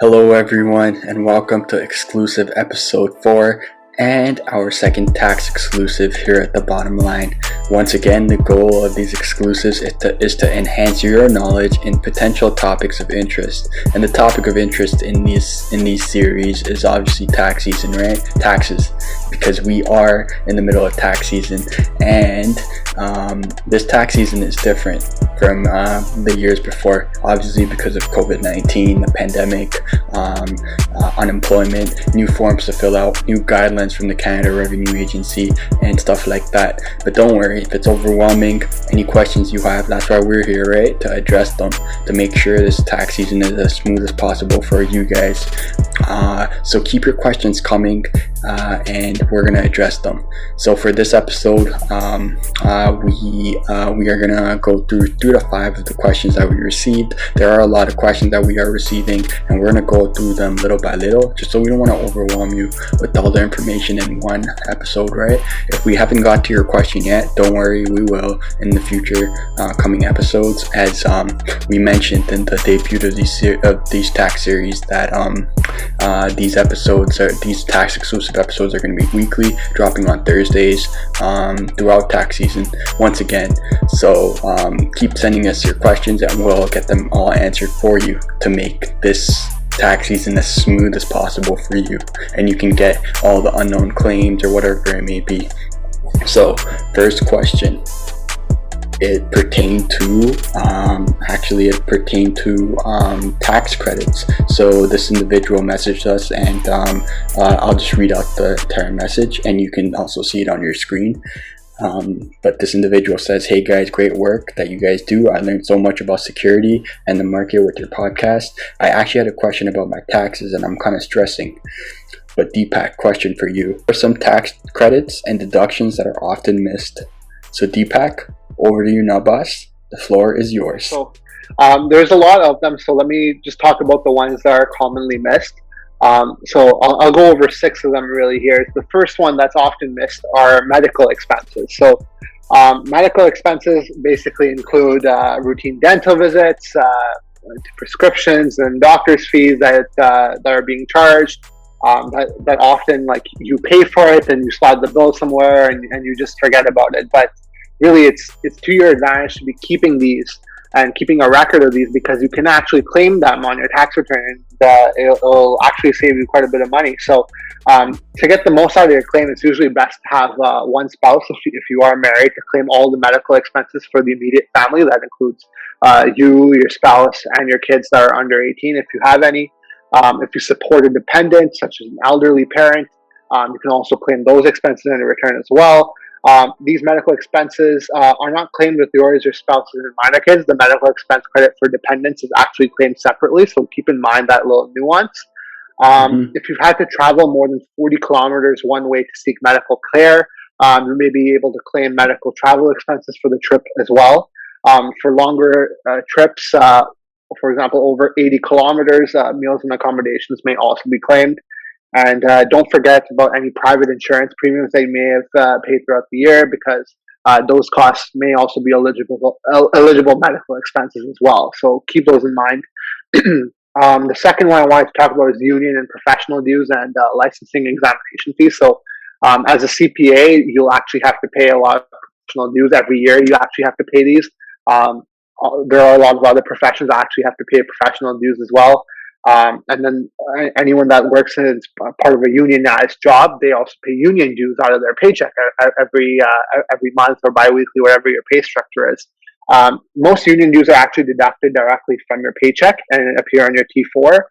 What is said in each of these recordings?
Hello everyone and welcome to exclusive episode 4 and our second tax exclusive here at the bottom line. Once again, the goal of these exclusives is to enhance your knowledge in potential topics of interest. And the topic of interest in these series is obviously tax season, right? Taxes, because we are in the middle of tax season, and this tax season is different from the years before, obviously because of COVID-19, the pandemic, unemployment, new forms to fill out, new guidelines from the Canada Revenue Agency and stuff like that. But don't worry if it's overwhelming. Any questions you have, that's why we're here, right? To address them, to make sure this tax season is as smooth as possible for you guys. So keep your questions coming and we're gonna address them. So for this episode, we are gonna go through 3 to 5 of the questions that we received. There are a lot of questions that we are receiving, and we're gonna go through them little by little, just so we don't want to overwhelm you with all the information in one episode, right? If we haven't got to your question yet, don't worry, we will in the future coming episodes. As we mentioned in the debut of these tax series, that these tax exclusive episodes are going to be weekly, dropping on Thursdays throughout tax season once again. So keep sending us your questions and we'll get them all answered for you to make this tax season as smooth as possible for you, and you can get all the unknown claims or whatever it may be. So first question, it pertained to tax credits. So this individual messaged us, and I'll just read out the entire message and you can also see it on your screen. But this individual says, "Hey guys, great work that you guys do. I learned so much about security and the market with your podcast. I actually had a question about my taxes and I'm kind of stressing. But Deepak, question for you. There are some tax credits and deductions that are often missed." So Deepak, over to you now, boss. The floor is yours. So there's a lot of them, so let me just talk about the ones that are commonly missed. So I'll go over 6 of them really here. The first one that's often missed are medical expenses. So medical expenses basically include routine dental visits, prescriptions, and doctor's fees that are being charged. That often, like, you pay for it and you slide the bill somewhere and you just forget about it. But really, it's to your advantage to be keeping these and keeping a record of these, because you can actually claim them on your tax return, and it'll actually save you quite a bit of money. So to get the most out of your claim, it's usually best to have one spouse, if you are married, to claim all the medical expenses for the immediate family. That includes you, your spouse, and your kids that are under 18, if you have any. If you support a dependent, such as an elderly parent, you can also claim those expenses in your return as well. These medical expenses are not claimed with yours, your spouse's, and minor kids. The medical expense credit for dependents is actually claimed separately, so keep in mind that little nuance. If you've had to travel more than 40 kilometers one way to seek medical care, you may be able to claim medical travel expenses for the trip as well. For longer trips, for example, over 80 kilometers, meals and accommodations may also be claimed. And don't forget about any private insurance premiums that you may have paid throughout the year, because those costs may also be eligible medical expenses as well. So keep those in mind. The second one I wanted to talk about is union and professional dues and licensing examination fees. So as a CPA, you'll actually have to pay a lot of professional dues every year. You actually have to pay these. There are a lot of other professions that actually have to pay professional dues as well. And then anyone that works in part of a unionized job, they also pay union dues out of their paycheck every month or biweekly, whatever your pay structure is. Most union dues are actually deducted directly from your paycheck and appear on your T4.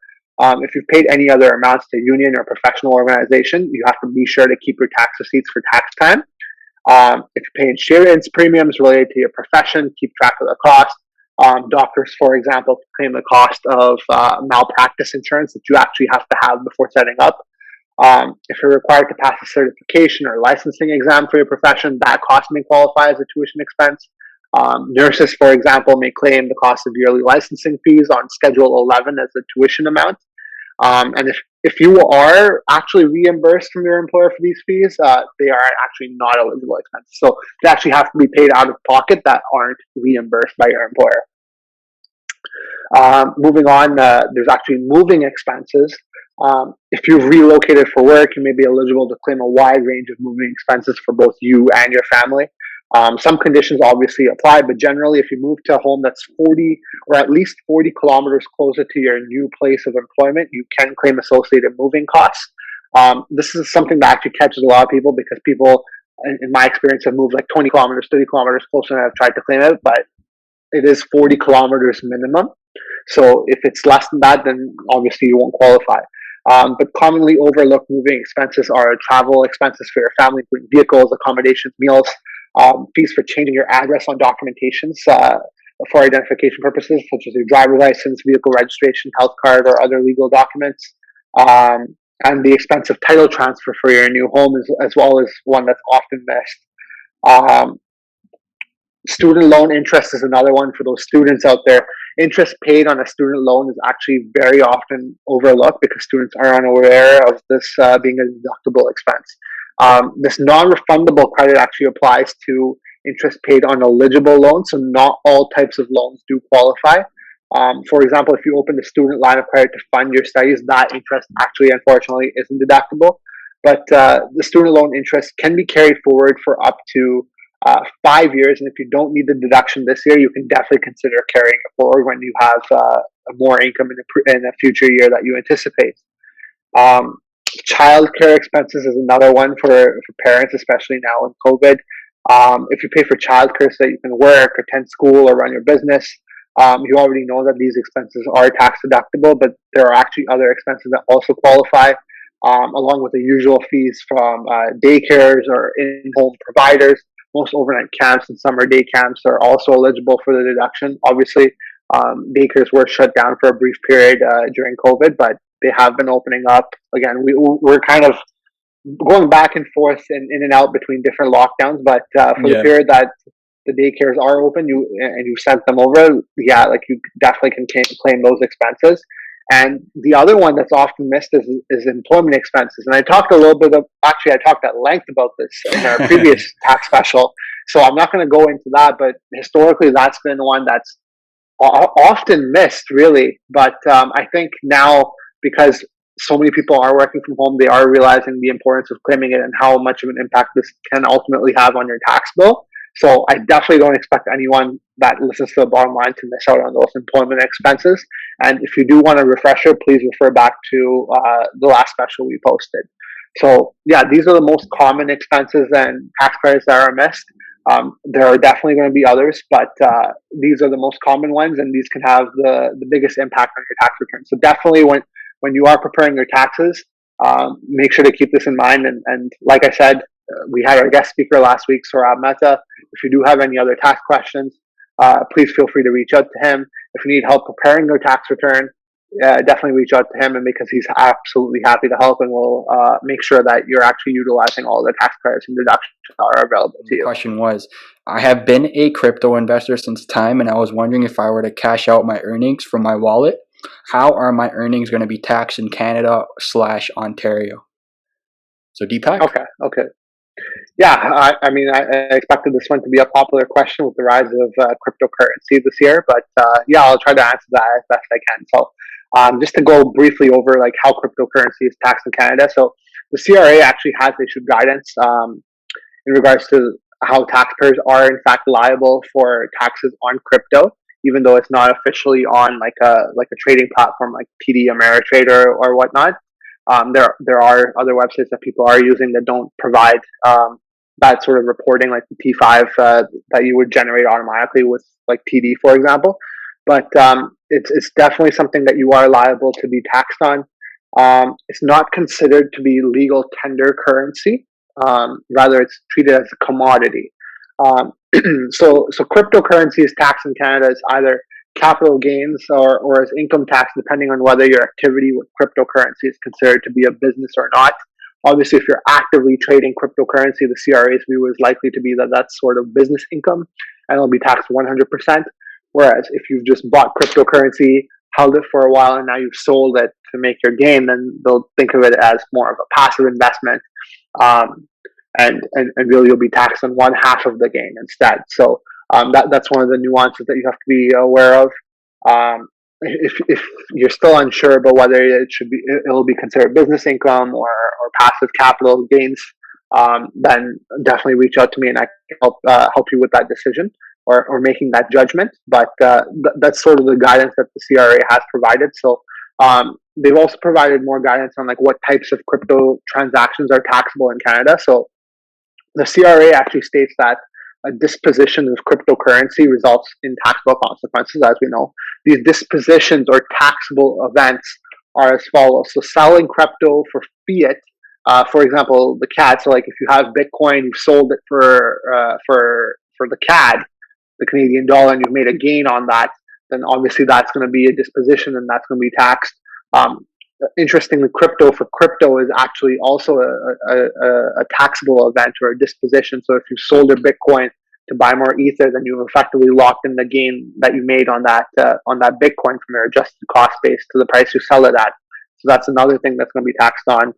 If you've paid any other amounts to union or professional organization, you have to be sure to keep your tax receipts for tax time. If you pay insurance premiums related to your profession, keep track of the cost. Doctors, for example, claim the cost of malpractice insurance that you actually have to have before setting up. If you're required to pass a certification or licensing exam for your profession, that cost may qualify as a tuition expense. Nurses, for example, may claim the cost of yearly licensing fees on Schedule 11 as a tuition amount. And if you are actually reimbursed from your employer for these fees, they are actually not eligible expenses. So they actually have to be paid out of pocket that aren't reimbursed by your employer. Moving on, there's actually moving expenses. If you've relocated for work, you may be eligible to claim a wide range of moving expenses for both you and your family. Some conditions obviously apply, but generally, if you move to a home that's 40 or at least 40 kilometers closer to your new place of employment, you can claim associated moving costs. This is something that actually catches a lot of people because people, in my experience, have moved like 20 kilometers, 30 kilometers closer and have tried to claim it, but it is 40 kilometers minimum. So if it's less than that, then obviously you won't qualify. But commonly overlooked moving expenses are travel expenses for your family, including vehicles, accommodations, meals, fees for changing your address on documentations for identification purposes, such as your driver's license, vehicle registration, health card, or other legal documents. And the expense of title transfer for your new home, as well as one that's often missed. Um, Student loan interest is another one for those students out there. Interest paid on a student loan is actually very often overlooked because students are unaware of this being a deductible expense. This non-refundable credit actually applies to interest paid on eligible loans, so not all types of loans do qualify. For example, if you open a student line of credit to fund your studies, that interest actually, unfortunately, isn't deductible. But the student loan interest can be carried forward for up to 5 years, and if you don't need the deduction this year, you can definitely consider carrying it forward when you have more income in a future year that you anticipate. Um, Childcare expenses is another one for parents, especially now in COVID. If you pay for childcare so that you can work, attend school, or run your business, you already know that these expenses are tax deductible, but there are actually other expenses that also qualify, along with the usual fees from daycares or in-home providers. Most overnight camps and summer day camps are also eligible for the deduction. Obviously, daycares were shut down for a brief period during COVID, but they have been opening up again. We're kind of going back and forth and in and out between different lockdowns, but for the Yeah. period that the daycares are open, you sent them over, yeah, like you definitely can claim those expenses. And the other one that's often missed is employment expenses. And I talked a little bit of, actually, I talked at length about this in our previous tax special. So I'm not going to go into that, but historically, that's been one that's often missed, really. But I think now, because so many people are working from home, they are realizing the importance of claiming it and how much of an impact this can ultimately have on your tax bill. So I definitely don't expect anyone that listens to the bottom line to miss out on those employment expenses. And if you do want a refresher, please refer back to the last special we posted. So yeah, these are the most common expenses and tax credits that are missed. There are definitely going to be others, but these are the most common ones, and these can have the biggest impact on your tax return. So definitely, when you are preparing your taxes, make sure to keep this in mind. And like I said, we had our guest speaker last week, Saurabh Mehta. If you do have any other tax questions, please feel free to reach out to him. If you need help preparing your tax return, definitely reach out to him, and because he's absolutely happy to help, and will make sure that you're actually utilizing all the tax credits and deductions that are available to The you. question was, I have been a crypto investor since time, and I was wondering if I were to cash out my earnings from my wallet, how are my earnings going to be taxed in Canada/Ontario? So Deepak? Okay. Yeah, I mean, I expected this one to be a popular question with the rise of cryptocurrency this year, but yeah, I'll try to answer that as best I can. So, just to go briefly over like how cryptocurrency is taxed in Canada. So, the CRA actually has issued guidance in regards to how taxpayers are in fact liable for taxes on crypto, even though it's not officially on like a trading platform like TD Ameritrade or whatnot. There are other websites that people are using that don't provide that sort of reporting, like the T5 that you would generate automatically with like TD, for example. But it's definitely something that you are liable to be taxed on. It's not considered to be legal tender currency. Rather, it's treated as a commodity. Um, so cryptocurrency is taxed in Canada as either capital gains or as income tax, depending on whether your activity with cryptocurrency is considered to be a business or not. Obviously, if you're actively trading cryptocurrency, the CRA's view is likely to be that that's sort of business income, and it'll be taxed 100%. Whereas if you've just bought cryptocurrency, held it for a while, and now you've sold it to make your gain, then they'll think of it as more of a passive investment. Um, and really you'll be taxed on one half of the gain instead. So that's one of the nuances that you have to be aware of. if you're still unsure about whether it'll be considered business income or passive capital gains, then definitely reach out to me and I can help you with that decision or making that judgment. But that's sort of the guidance that the CRA has provided. So they've also provided more guidance on like what types of crypto transactions are taxable in Canada. So the CRA actually states that a disposition of cryptocurrency results in taxable consequences, as we know. These dispositions or taxable events are as follows. So selling crypto for fiat, for example, the CAD. So like if you have Bitcoin, you've sold it for the CAD, the Canadian dollar, and you've made a gain on that, then obviously that's going to be a disposition and that's going to be taxed. Interestingly, crypto for crypto is actually also a taxable event or a disposition. So if you sold your Bitcoin to buy more Ether, then you've effectively locked in the gain that you made on that Bitcoin from your adjusted cost base to the price you sell it at. So that's another thing that's going to be taxed on.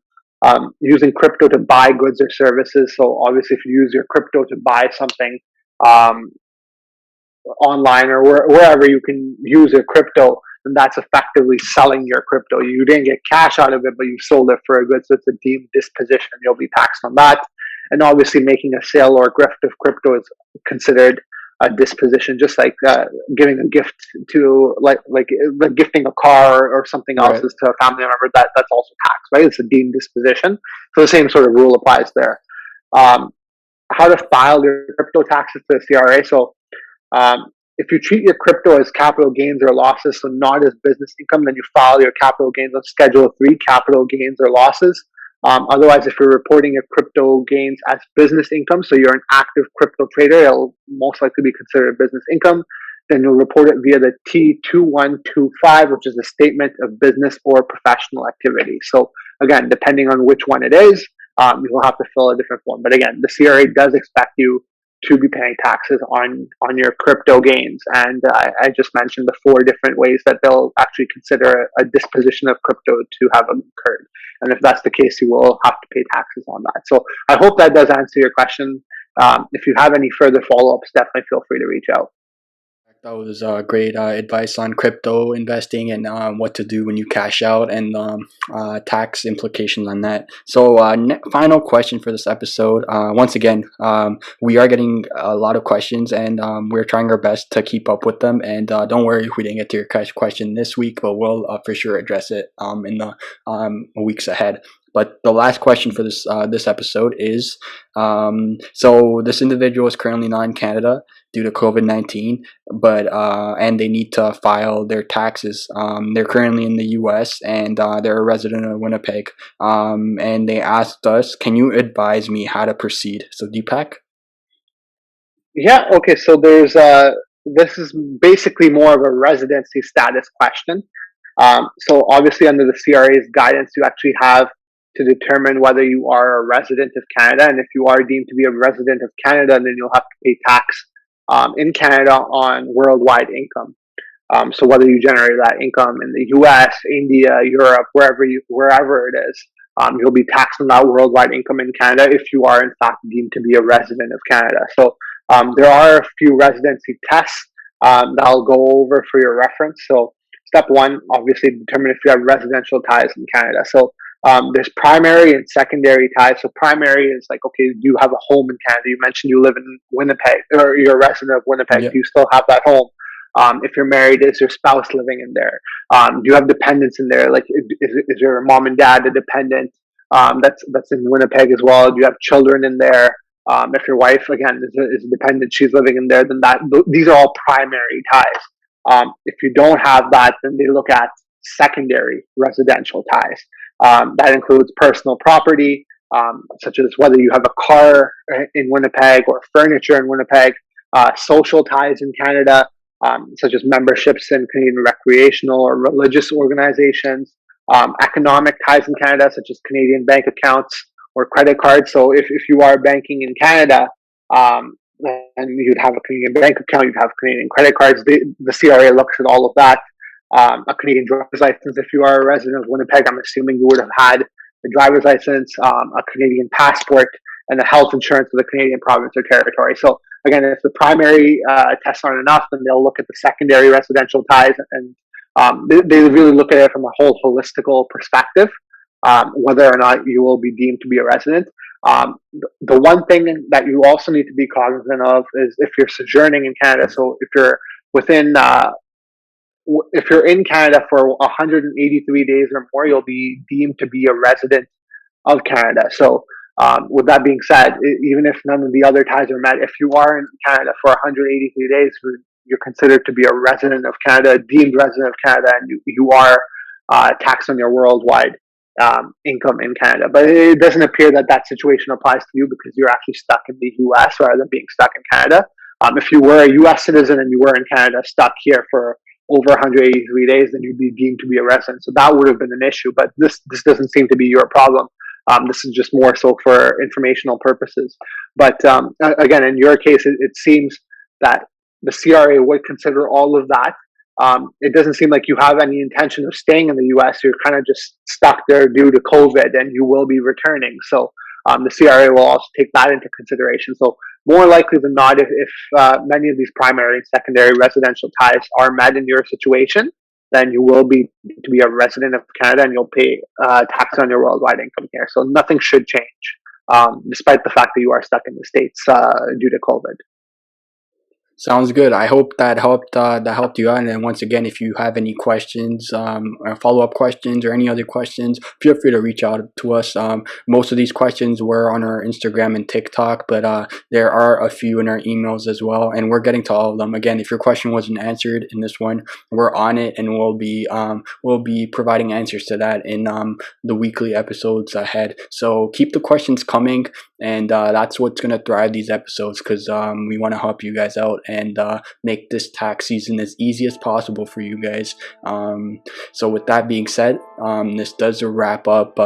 Using crypto to buy goods or services. So obviously, if you use your crypto to buy something online or wherever you can use your crypto, then that's effectively selling your crypto. You didn't get cash out of it, but you sold it for a good, so it's a deemed disposition. You'll be taxed on that. And obviously, making a sale or gift of crypto is considered a disposition, just like giving a gift to like gifting a car or something else is to a family member. That's also taxed, right? It's a deemed disposition. So the same sort of rule applies there. How to file your crypto taxes to the CRA. So if you treat your crypto as capital gains or losses, so not as business income, then you file your capital gains on Schedule 3, capital gains or losses. Otherwise, if you're reporting your crypto gains as business income, so you're an active crypto trader, it'll most likely be considered business income. Then you'll report it via the T2125, which is a statement of business or professional activity. So again, depending on which one it is, you will have to fill a different form. But again, the CRA does expect you to be paying taxes on your crypto gains. And I just mentioned the 4 different ways that they'll actually consider a disposition of crypto to have occurred. And if that's the case, you will have to pay taxes on that. So I hope that does answer your question. If you have any further follow-ups, definitely feel free to reach out. That was great advice on crypto investing and what to do when you cash out and tax implications on that. So final question for this episode. Once again, we are getting a lot of questions and we're trying our best to keep up with them. And don't worry if we didn't get to your question this week, but we'll for sure address it in the weeks ahead. But the last question for this episode is, so this individual is currently not in Canada due to COVID-19, but and they need to file their taxes. They're currently in the U.S. and they're a resident of Winnipeg. And they asked us, "Can you advise me how to proceed?" So Deepak? Yeah. Okay. So there's this is basically more of a residency status question. So obviously, under the CRA's guidance, you actually have to determine whether you are a resident of Canada, and if you are deemed to be a resident of Canada, then you'll have to pay tax in Canada on worldwide income. So whether you generate that income in the U.S., India, Europe, wherever it is, you'll be taxed on that worldwide income in Canada if you are in fact deemed to be a resident of Canada. So there are a few residency tests that I'll go over for your reference. So step 1, obviously determine if you have residential ties in Canada. So there's primary and secondary ties. So primary is like, okay, do you have a home in Canada? You mentioned you live in Winnipeg, or you're a resident of Winnipeg. Yeah. Do you still have that home? If you're married, is your spouse living in there? Do you have dependents in there? Like, is your mom and dad a dependent that's in Winnipeg as well? Do you have children in there? If your wife, again, is a dependent, she's living in there, then these are all primary ties. If you don't have that, then they look at secondary residential ties. That includes personal property, such as whether you have a car in Winnipeg or furniture in Winnipeg, social ties in Canada, such as memberships in Canadian recreational or religious organizations, economic ties in Canada, such as Canadian bank accounts or credit cards. So if you are banking in Canada, then you'd have a Canadian bank account, you'd have Canadian credit cards. The CRA looks at all of that. A Canadian driver's license. If you are a resident of Winnipeg, I'm assuming you would have had a driver's license, a Canadian passport, and the health insurance of the Canadian province or territory. So again, if the primary tests aren't enough, then they'll look at the secondary residential ties, and They really look at it from a whole holistical perspective, whether or not you will be deemed to be a resident. The one thing that you also need to be cognizant of is if you're sojourning in Canada. So if you're within, if you're in Canada for 183 days or more, you'll be deemed to be a resident of Canada. So, with that being said, even if none of the other ties are met, if you are in Canada for 183 days, you're considered to be a resident of Canada, deemed resident of Canada, and you are taxed on your worldwide income in Canada. But it doesn't appear that that situation applies to you because you're actually stuck in the US rather than being stuck in Canada. If you were a US citizen and you were in Canada, stuck here for over 183 days, then you'd be deemed to be a resident. So that would have been an issue, but this doesn't seem to be your problem. This is just more so for informational purposes. But again, in your case, it seems that the CRA would consider all of that. It doesn't seem like you have any intention of staying in the US. You're kind of just stuck there due to COVID, and you will be returning. So the CRA will also take that into consideration. So more likely than not, if many of these primary and secondary residential ties are met in your situation, then you will be to be a resident of Canada, and you'll pay tax on your worldwide income here. So nothing should change, despite the fact that you are stuck in the States due to COVID. Sounds good. I hope that helped you out. And then once again, if you have any questions, or follow-up questions or any other questions, feel free to reach out to us. Most of these questions were on our Instagram and TikTok, but there are a few in our emails as well, and we're getting to all of them. Again, if your question wasn't answered in this one, we're on it, and we'll be providing answers to that in the weekly episodes ahead. So keep the questions coming, and that's what's gonna drive these episodes, because we want to help you guys out and make this tax season as easy as possible for you guys. So with that being said, this does wrap up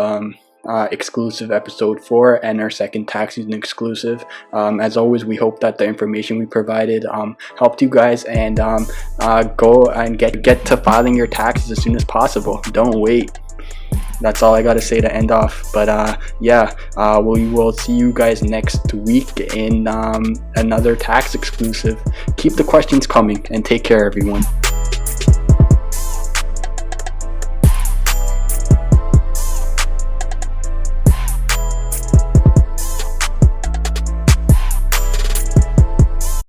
exclusive episode 4 and our second tax season exclusive. As always, we hope that the information we provided helped you guys, and go and get to filing your taxes as soon as possible. Don't wait. That's all I gotta say to end off. But yeah, we will see you guys next week in another tax exclusive. Keep the questions coming, and take care, everyone.